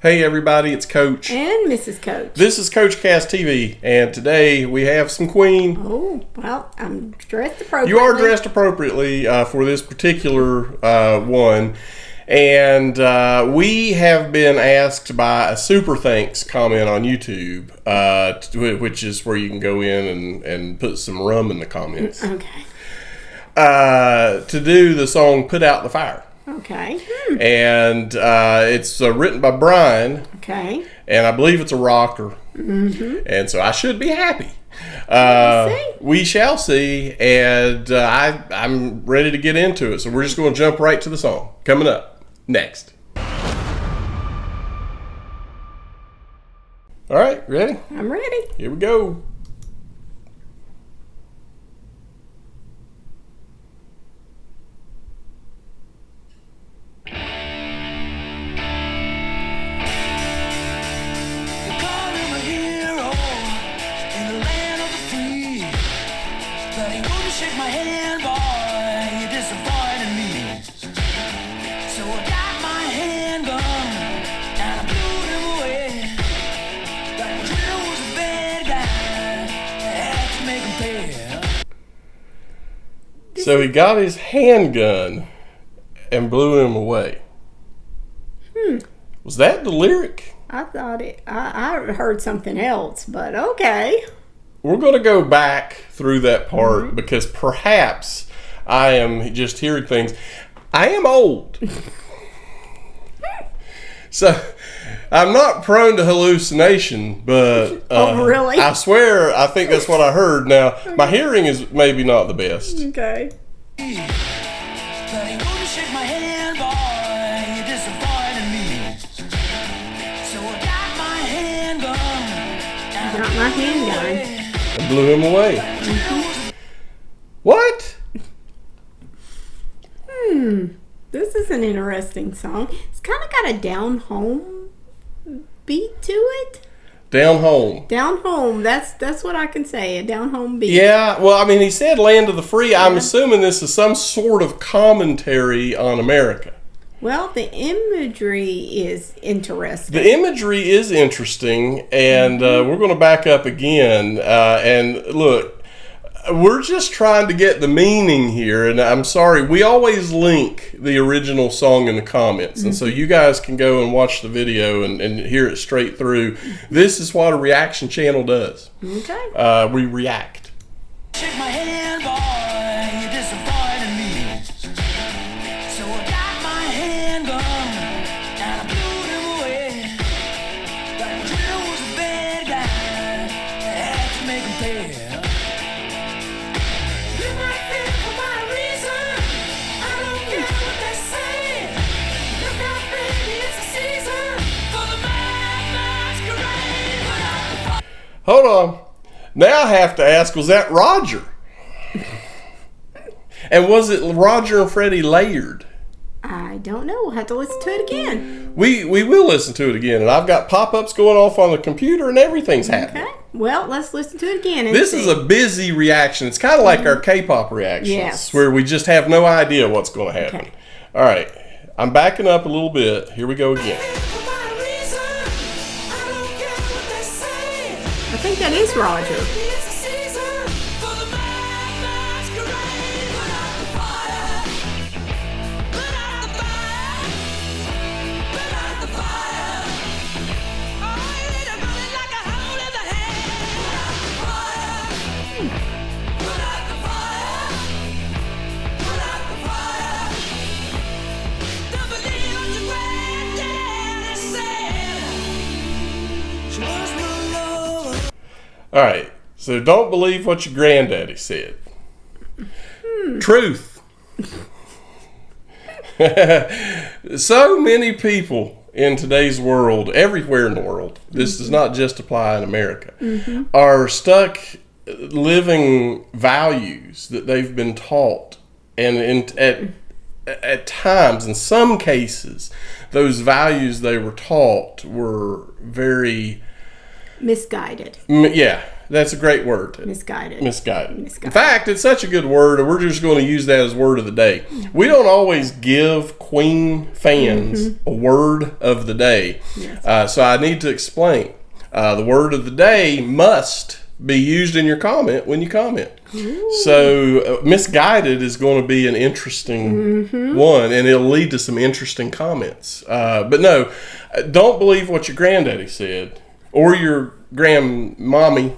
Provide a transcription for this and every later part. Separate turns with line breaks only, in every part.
Hey everybody, it's Coach.
And Mrs. Coach.
This is CoachCastTV, and today we have some Queen.
Oh, well, I'm dressed appropriately.
You are dressed appropriately for this particular one. And we have been asked by a super thanks comment on YouTube, which is where you can go in and put some rum in the comments.
Okay.
To do the song Put Out the Fire.
Okay.
And it's written by Brian.
Okay.
And I believe it's a rocker.
Mm-hmm.
And so I should be happy. We shall see. And I'm ready to get into it. So we're just going to jump right to the song. Coming up next. All right, ready?
I'm ready.
Here we go.
Shake my hand, boy, you disappointed me. So I got my handgun and I blew him away. That drill was a bad guy, I had to make him pay.
So he got his handgun and blew him away. Was that the lyric?
I thought I heard something else, but okay.
We're going to go back through that part because perhaps I am just hearing things. I am old. So I'm not prone to hallucination, but
Oh, really?
I swear I think that's what I heard. Now, my hearing is maybe not the best.
Okay.
But he wouldn't shake my hand, boy, you disappointed me. So I got my handgun.
Got my handgun.
And blew him away. What?
This is an interesting song. It's kind of got a down home beat to it.
Down home.
Down home. That's what I can say. A down home beat.
Yeah, well, I mean, he said land of the free. I'm assuming this is some sort of commentary on America.
Well, the imagery is interesting.
The imagery is interesting, and we're going to back up again. And look, we're just trying to get the meaning here, and I'm sorry, we always link the original song in the comments, and so you guys can go and watch the video and hear it straight through. This is what a reaction channel does.
Okay.
We react.
Shake my hand, boy, you disappointed me. So I got my handgun and I blew him away. That drill was a bad guy, I had to make him pay. You might think for my reason, I don't care what they say. Look out, baby, it's a season for the mad masquerade.
Hold on. Now I have to ask, was that Roger? And was it Roger and Freddie layered?
I don't know. We'll have to listen to it again.
We will listen to it again, and I've got pop-ups going off on the computer, and everything's happening.
Okay. Well, let's listen to it again. And
This
see.
is a busy reaction. It's kind of like our K-pop reactions,
Yes.
where we just have no idea what's going to happen.
Okay.
All right, I'm backing up a little bit. Here we go again.
I think that is Roger.
All right, so don't believe what your granddaddy said. Truth. So many people in today's world, everywhere in the world, this does not just apply in America, are stuck living values that they've been taught. And at times, in some cases, those values they were taught were very
Misguided.
Yeah, That's a great word.
Misguided.
In fact, it's such a good word, and we're just going to use that as word of the day. We don't always give Queen fans a word of the day. Yes. So I need to explain. The word of the day must be used in your comment when you comment. Ooh. So misguided is going to be an interesting one, and it'll lead to some interesting comments. But no, don't believe what your granddaddy said or your grandmommy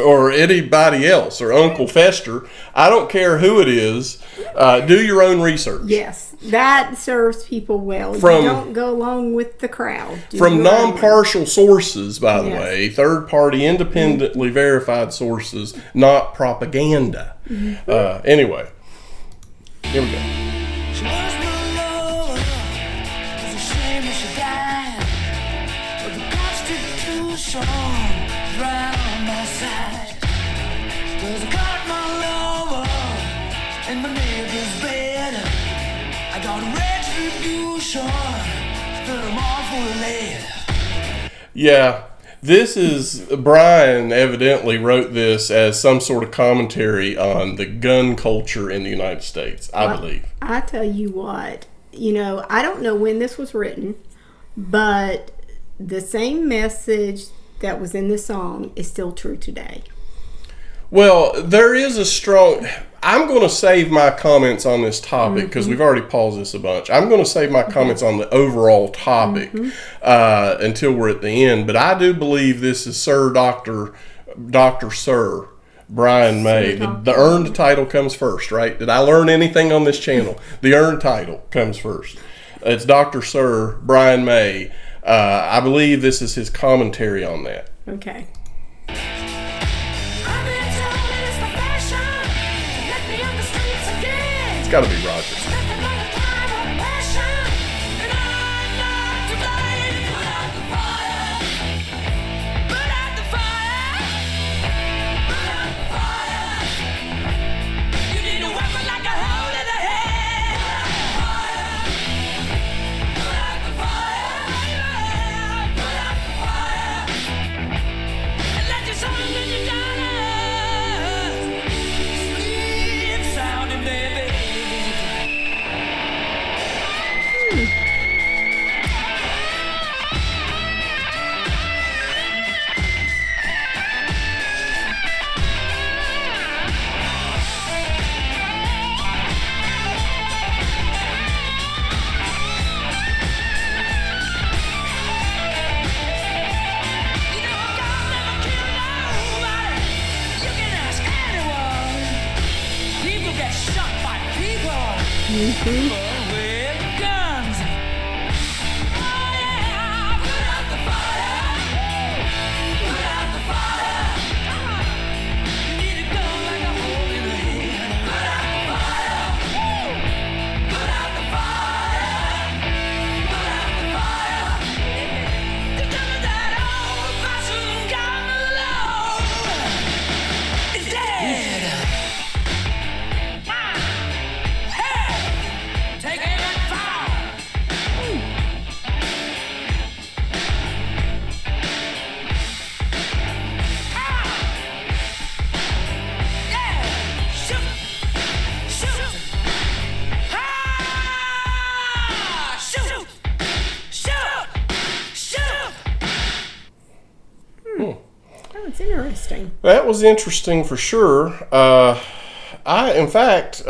or anybody else or Uncle Fester. I don't care who it is. Do your own research.
Yes, that serves people well. You don't go along with the crowd.
From non-partial sources, by the way, third-party, independently verified sources, not propaganda. Anyway, here we go.
She was my love. It's a shame that she died. But the Constitution is right on my side. 'Cause I caught my lover in my neighbor's bed. I got retribution. Fill them all full of lead.
Yeah. This is, Brian evidently wrote this as some sort of commentary on the gun culture in the United States, I believe.
I tell you what, I don't know when this was written, but the same message that was in the song is still true today.
Well, there is a strong... I'm going to save my comments on this topic because we've already paused this a bunch. I'm going to save my comments on the overall topic until we're at the end. But I do believe this is Sir Brian May. The earned title comes first, right? Did I learn anything on this channel? The earned title comes first. It's Dr. Sir Brian May. I believe this is his commentary on that.
Okay.
It's got to be Roger.
With guns. Oh yeah, put out the fire. Put out the fire. You need a gun like a hole in the head. Put out the fire. Put out the fire. Put out the fire. The gun of that old-fashioned gun alone is dead.
That's interesting.
That was interesting for sure. In fact,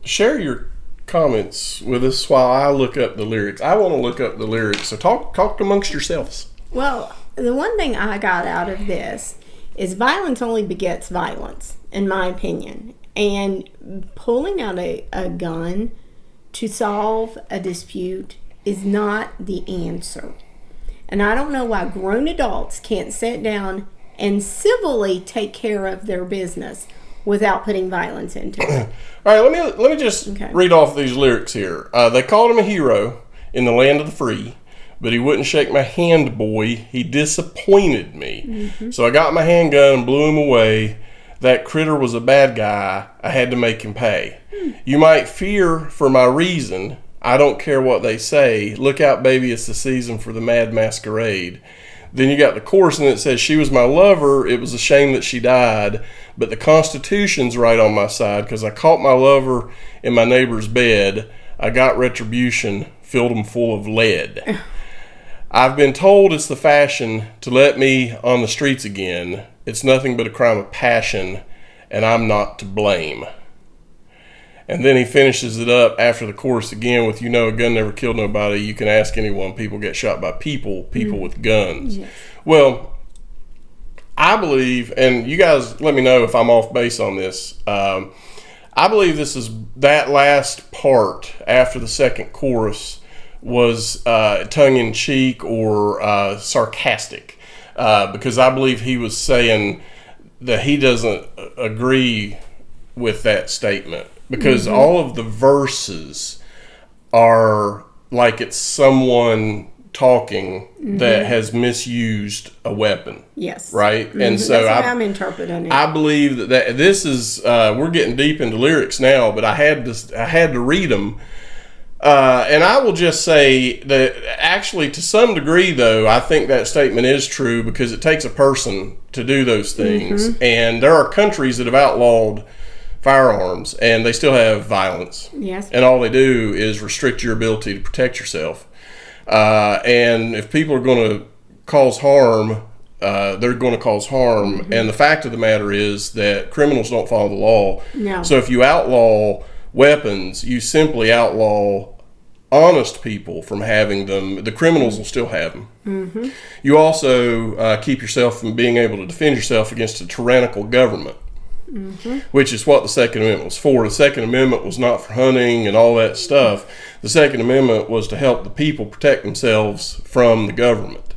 share your comments with us while I look up the lyrics. I want to look up the lyrics, so talk amongst yourselves.
Well, the one thing I got out of this is violence only begets violence, in my opinion. And pulling out a gun to solve a dispute is not the answer. And I don't know why grown adults can't sit down and civilly take care of their business without putting violence into it.
All right, let me just read off these lyrics here. They called him a hero in the land of the free, but he wouldn't shake my hand, boy. He disappointed me. So I got my handgun and blew him away. That critter was a bad guy. I had to make him pay. You might fear for my reason. I don't care what they say. Look out, baby, it's the season for the mad masquerade. Then you got the chorus, and it says, "She was my lover. It was a shame that she died, but the Constitution's right on my side because I caught my lover in my neighbor's bed. I got retribution, filled him full of lead. I've been told it's the fashion to let me on the streets again. It's nothing but a crime of passion, and I'm not to blame." And then he finishes it up after the chorus again with, "You know, a gun never killed nobody. You can ask anyone. People get shot by people with guns."
Yes.
Well, I believe, and you guys let me know if I'm off base on this. I believe this is that last part after the second chorus was tongue-in-cheek or sarcastic, because I believe he was saying that he doesn't agree with that statement, because all of the verses are like it's someone talking that has misused a weapon.
Yes.
Right? And so
that's how I'm interpreting it.
I believe that this is, we're getting deep into lyrics now, but I had to read them. And I will just say that actually, to some degree, though, I think that statement is true because it takes a person to do those things. And there are countries that have outlawed firearms and they still have violence.
Yes.
And all they do is restrict your ability to protect yourself. And if people are going to cause harm, they're going to cause harm. And the fact of the matter is that criminals don't follow the law.
No.
So if you outlaw weapons, you simply outlaw honest people from having them. The criminals will still have them. You also keep yourself from being able to defend yourself against a tyrannical government, which is what the Second Amendment was for. The Second Amendment was not for hunting and all that stuff. The Second Amendment was to help the people protect themselves from the government.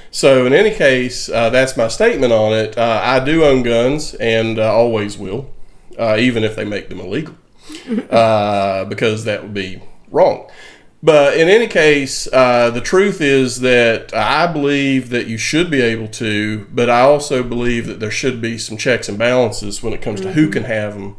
So in any case, that's my statement on it. I do own guns and always will, even if they make them illegal. Because that would be wrong. But in any case, the truth is that I believe that you should be able to, but I also believe that there should be some checks and balances when it comes to who can have them.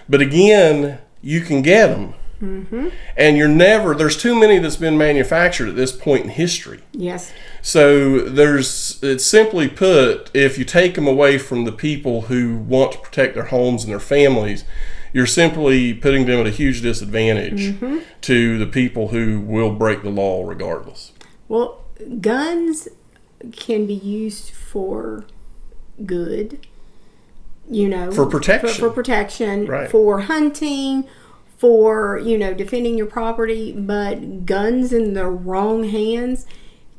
But again, you can get them. And there's too many that's been manufactured at this point in history.
Yes.
So it's simply put, if you take them away from the people who want to protect their homes and their families, you're simply putting them at a huge disadvantage to the people who will break the law regardless.
Well, guns can be used for good, for protection. For protection,
right.
For hunting, for, defending your property. But guns in the wrong hands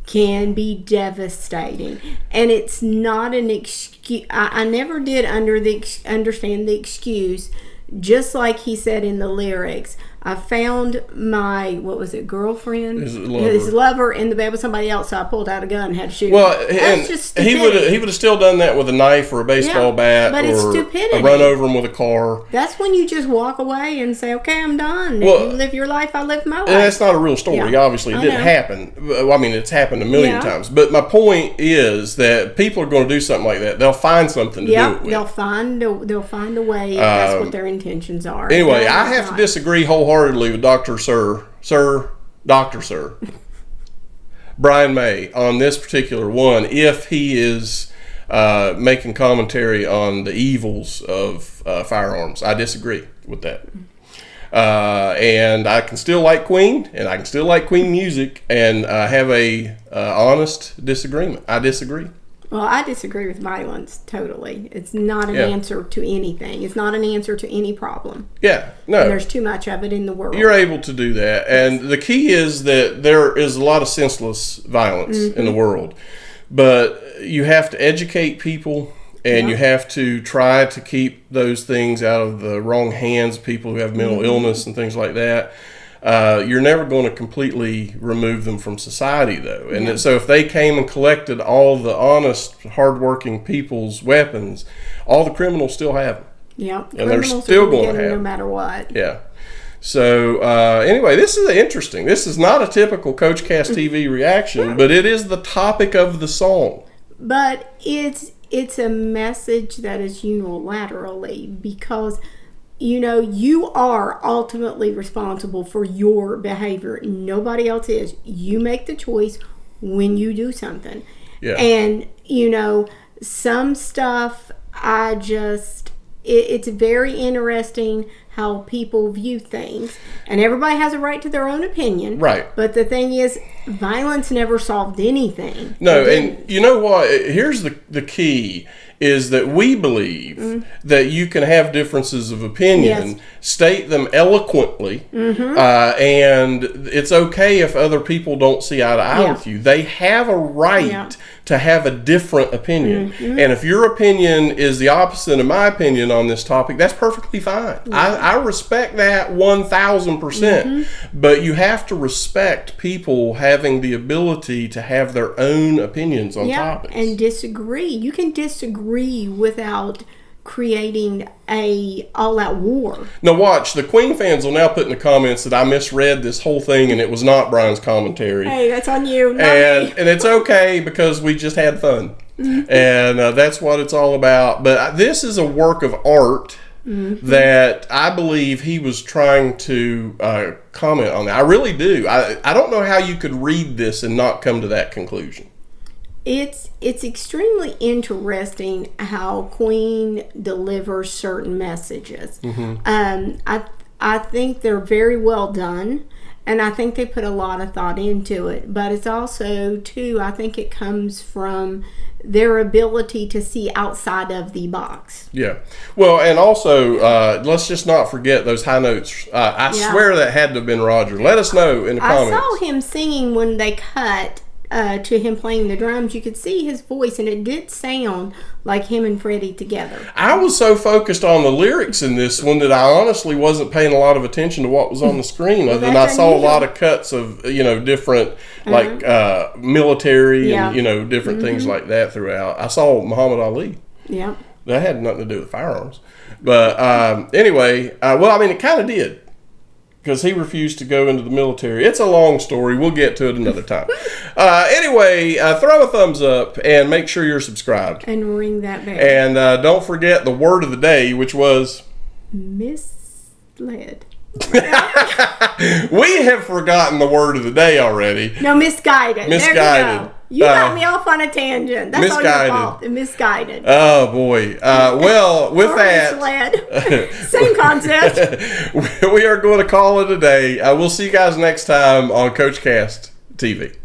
can be devastating. And it's not an excuse. I never did understand the excuse. Just like he said in the lyrics, I found my, girlfriend? His lover in the bed with somebody else, so I pulled out a gun and had to shoot him. That's just stupidity.
He would have still done that with a knife or a baseball bat,
but it's stupidity.
Or run over him with a car.
That's when you just walk away and say, okay, I'm done. Well, you live your life, I live my life.
And that's not a real story. Obviously, it didn't happen. I mean, it's happened a million times. But my point is that people are going to do something like that. They'll find something to do it with.
They'll find a way. That's what their intentions are.
Anyway, I have to disagree wholeheartedly with Dr. Sir Brian May on this particular one, if he is making commentary on the evils of firearms. I disagree with that. And I can still like Queen, and I can still like Queen music, and have a honest disagreement. I disagree.
Well, I disagree with violence totally. It's not an answer to anything. It's not an answer to any problem.
Yeah, no.
And there's too much of it in the world.
You're able to do that. And the key is that there is a lot of senseless violence in the world. But you have to educate people, and you have to try to keep those things out of the wrong hands, people who have mental illness and things like that. You're never going to completely remove them from society, though. And so if they came and collected all the honest, hardworking people's weapons, all the criminals still have them.
Yeah.
And they're still going to have
them. No matter what.
Yeah. So anyway, this is interesting. This is not a typical CoachCastTV reaction, but it is the topic of the song.
But it's a message that is unilaterally, because you are ultimately responsible for your behavior. Nobody else is. You make the choice when you do something.
Yeah.
And, some stuff it's very interesting how people view things. And everybody has a right to their own opinion.
Right.
But the thing is, violence never solved anything.
No, and you know what? Here's the key. Is that we believe that you can have differences of opinion, state them eloquently, and it's okay if other people don't see eye to eye with you. They have a right to have a different opinion. And if your opinion is the opposite of my opinion on this topic, that's perfectly fine. I respect that 1,000%. But you have to respect people having the ability to have their own opinions on topics.
And disagree. You can disagree without creating a all-out war.
Now watch, the Queen fans will now put in the comments that I misread this whole thing and it was not Brian's commentary.
Hey, that's on you, not me.
And it's okay because we just had fun. And that's what it's all about. But this is a work of art that I believe he was trying to comment on that. I really do. I don't know how you could read this and not come to that conclusion.
It's extremely interesting how Queen delivers certain messages. I think they're very well done, and I think they put a lot of thought into it. But it's also, too, I think it comes from their ability to see outside of the box.
Yeah. Well, and also, let's just not forget those high notes. I swear that had to have been Roger. Let us know in the comments.
I saw him singing when they cut to him playing the drums. You could see his voice, and it did sound like him and Freddie together.
I was so focused on the lyrics in this one that I honestly wasn't paying a lot of attention to what was on the screen. Other than I saw a lot of cuts of different military and different things like that throughout. I saw Muhammad Ali.
Yeah,
that had nothing to do with firearms, but anyway, it kind of did. Because he refused to go into the military. It's a long story. We'll get to it another time. Anyway, throw a thumbs up and make sure you're subscribed.
And ring that bell.
And don't forget the word of the day, which was...
misled.
We have forgotten the word of the day already.
No, misguided.
Misguided.
There you go. You got me off on a tangent. That's
misguided.
all your fault. Misguided.
Oh, boy. Well, with that...
Misled. Same concept.
We are going to call it a day. We'll see you guys next time on CoachCast TV.